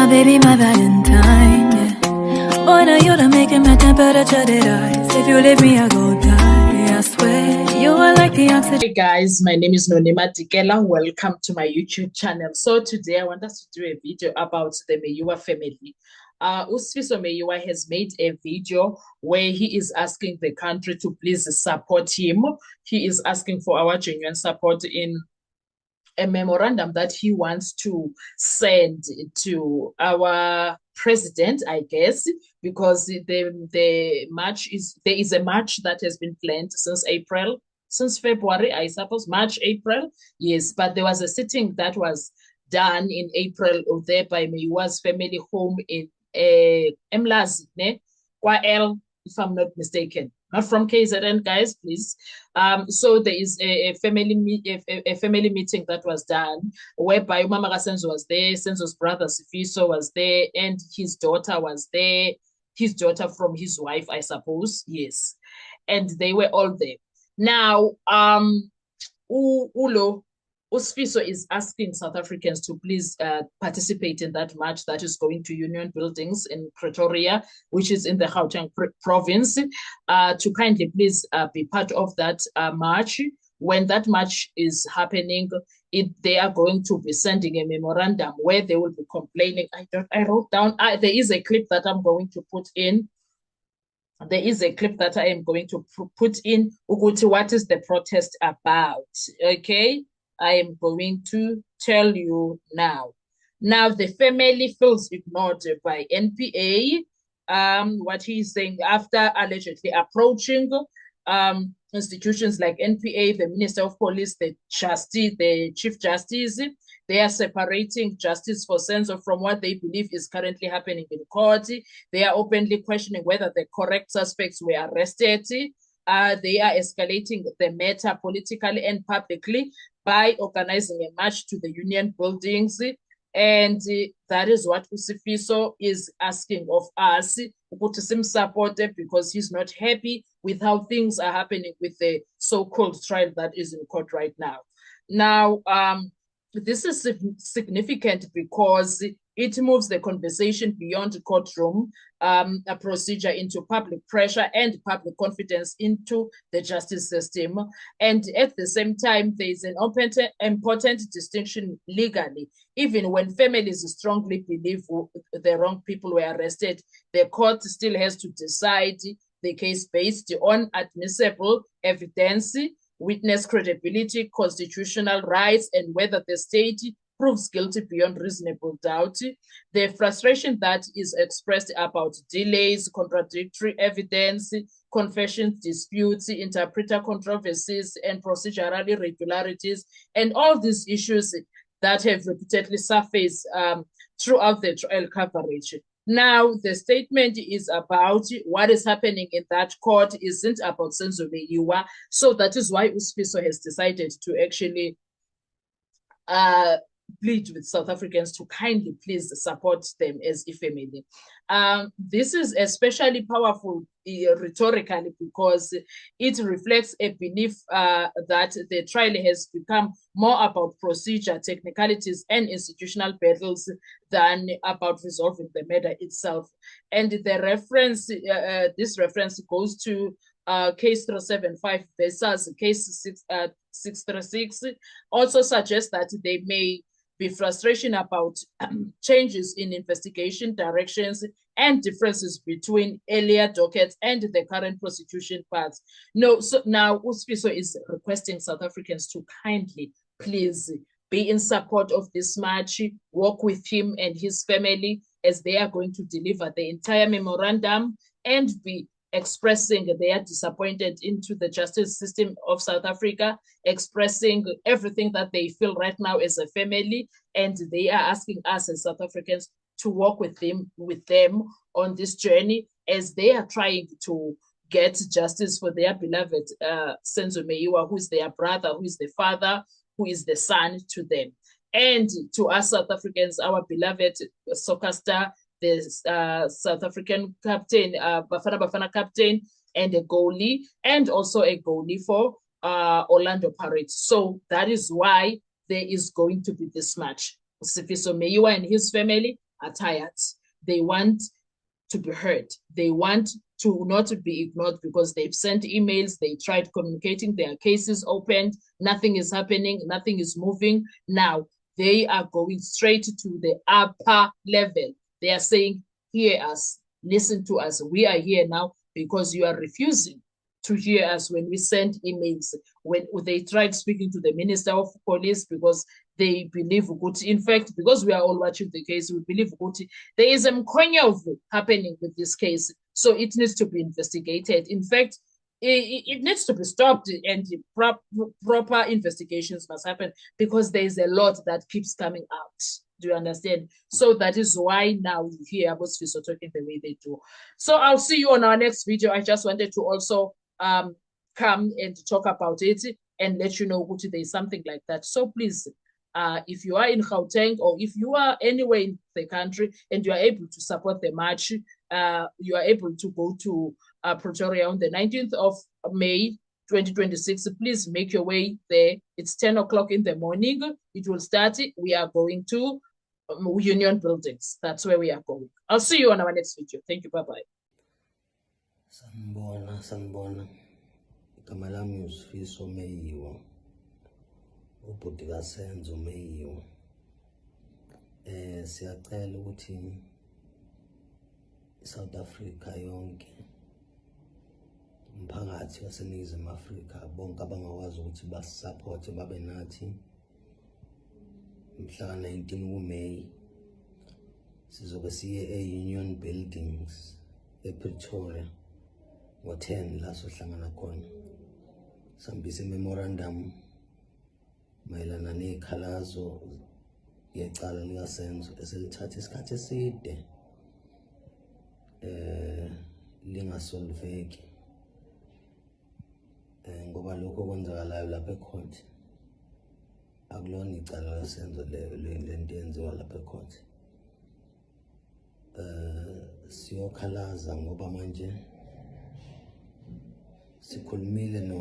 my baby, my Valentine, yeah. Boy, now you done making my temperature rise. If you leave me, I go die, I swear. You are like the oxygen. Hey guys, my name is Nonema Tikela. Welcome to my YouTube channel. So today I want us to do a video about the Meyiwa family. Usifiso Meyiwa has made a video where he is asking the country to please support him. He is asking for our genuine support in a memorandum that he wants to send to our president, I guess, because the march is there is a march that has been planned since February, I suppose, March, April, yes, but there was a sitting that was done in April there by Meyiwa's family home in Emlazi, Kwa-El, if I'm not mistaken. Not from KZN, guys, please. So there is a family meeting that was done whereby Umama Senzo was there, Senzo's brother Sifiso was there, and his daughter was there. His daughter from his wife, I suppose, yes, and they were all there. Now, Usifiso is asking South Africans to please participate in that march that is going to Union Buildings in Pretoria, which is in the Gauteng province, to kindly please be part of that march. When that march is happening, they are going to be sending a memorandum where they will be complaining. I wrote down, there is a clip that I'm going to put in. There is a clip that I am going to put in. Uguti, what is the protest about? Okay, I am going to tell you now. Now, the family feels ignored by NPA. What he's saying, after allegedly approaching institutions like NPA, the Minister of Police, the Chief Justice, they are separating justice for Senzo from what they believe is currently happening in court. They are openly questioning whether the correct suspects were arrested. They are escalating the matter politically and publicly by organizing a march to the Union Buildings. And that is what Usifiso is asking of us, to some support, because he's not happy with how things are happening with the so-called trial that is in court right now. Now, this is significant because it moves the conversation beyond courtroom a procedure into public pressure and public confidence into the justice system. And at the same time, there is an important distinction legally. Even when families strongly believe the wrong people were arrested, the court still has to decide the case based on admissible evidence, witness credibility, constitutional rights, and whether the state proves guilty beyond reasonable doubt. The frustration that is expressed about delays, contradictory evidence, confession disputes, interpreter controversies, and procedural irregularities, and all these issues that have repeatedly surfaced throughout the trial coverage. Now, the statement is about what is happening in that court isn't about Senzo Meyiwa. So that is why Usifiso has decided to actually plead with South Africans to kindly please support them as a family. This is especially powerful rhetorically because it reflects a belief that the trial has become more about procedure, technicalities, and institutional battles than about resolving the matter itself. And the reference, this reference goes to case 375 versus case 636, also suggests that there may be frustration about changes in investigation directions and differences between earlier dockets and the current prosecution paths. No, so now Usifiso is requesting South Africans to kindly, please, be in support of this march, work with him and his family as they are going to deliver the entire memorandum and be expressing their disappointment into the justice system of South Africa, expressing everything that they feel right now as a family, and they are asking us as South Africans to work with them on this journey as they are trying to get justice for their beloved Senzo Meyiwa, who is their brother, who is the father, who is the son to them. And to us South Africans, our beloved soccer star, the South African captain, Bafana captain, and a goalie, and also a goalie for Orlando Pirates. So that is why there is going to be this match. Usifiso Meyiwa and his family are tired. They want to be heard. They want to not be ignored because they've sent emails, they tried communicating, their cases opened, nothing is happening, nothing is moving. Now they are going straight to the upper level. They are saying, hear us, listen to us. We are here now because you are refusing to hear us when we send emails. When they tried speaking to the Minister of Police because they believe, in fact, because we are all watching the case, we believe there is a mkhonyovu happening with this case. So it needs to be investigated. In fact, it needs to be stopped and proper investigations must happen because there is a lot that keeps coming out. Do you understand? So that is why now you hear about Sifiso talking the way they do. So I'll see you on our next video. I just wanted to also come and talk about it and let you know what there is something like that. So please, if you are in Gauteng or if you are anywhere in the country and you are able to support the march, you are able to go to Pretoria on the 19th of May 2026. Please make your way there. It's 10 o'clock in the morning. It will start. We are going to Union Buildings. That's where we are going. I'll see you on our next video. Thank you. Bye-bye. Sanibona. Igama lami uSifiso Meyiwa. Ubhuti kaSenzo Meyiwa. Siyacela ukuthi South Africa yonke umphakathi waseNingizimu Afrika bonke abangakwazi ukuthi basupporte babe nathi mhla 19 kuMeyi sizobe siye e-Union Buildings ePretoria ngo-10 la sohlangana khona sihambise memorandum mayelana nezikhalazo yecala likaSenzo eselithatha isikhathi eside lingasolveki ngoba lokho kwenzakalayo lapha ecourt akulona icala laSenzo lento yenziwa lapha ecourt. Siyokhalaza ngoba manje sikhulumile no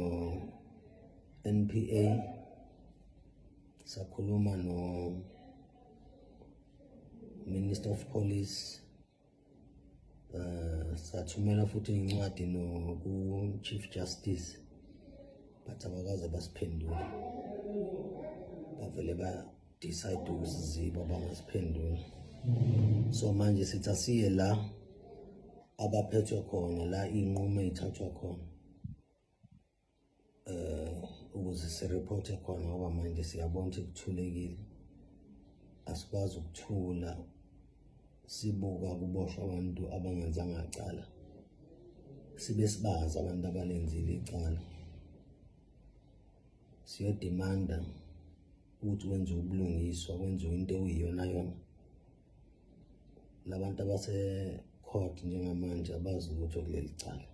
NPA, sakhuluma no Minister of Police, sathumela futhi incwadi no ku Chief Justice, but abakaze basiphendula. Bavele ba decide ukusiziba bangasiphendula. So manje sithi asiye la abaphethwe khona la inqumo ezithathwa khona ukuze sireporte khona ngoba manje siyabona ukuthi kuthulekile, asikwazi ukuthula sibuka kuboshwa abantu abangenzanga icala, sibe sibaza abantu abalenzile icala. Siyodemanda ukuthi wenze ubulungiswa, wenze into oyiyona yona. Labantu abase court njengamanje abazi ukuthi kuleli cala.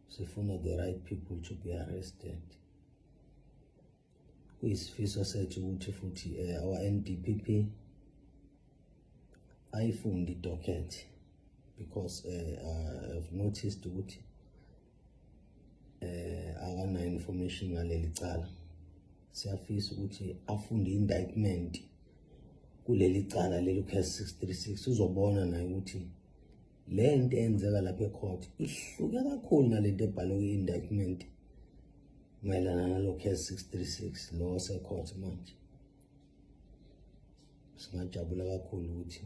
Sifuna the right people to be arrested. Kuyisifiso sethu ukuthi futhi our NDPP ayifundi idocket because I've noticed ukuthi akana information ngaleli cala. Siyafisa ukuthi afunde indictment kuleli cala leli case 636 uzobona naye ukuthi le nto enzeka lapha ecourt ihluke kakhulu nalento ebhalwe ku-indictment mayelana nalo case 636 lo secourt manje. Singajabula kakhulu ukuthi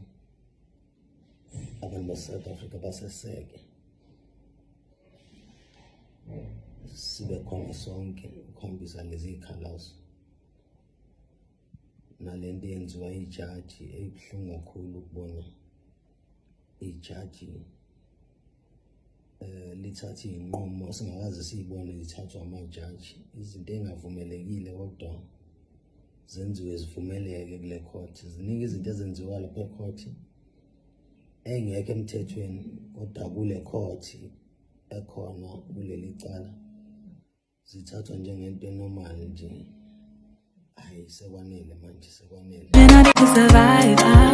abantu base-South Africa baseseke sibe khona sonke ukuhambisa lezi zikhalazo nalento yenziwa ijaji ebuhlungu kakhulu ukubona ijaji lithatha inqumo singakaze siyibone lithathwa amajaji, izinto engavumelekile kodwa zenziwe zivumeleke kule court. Ziningi izinto ezenziwa lapha ecourt engekho emthethweni kodwa kule court ekhona kuleli cala zithathwa njengento normal nje. Hayi sekwanele manje, sekwanele. And I need to survive.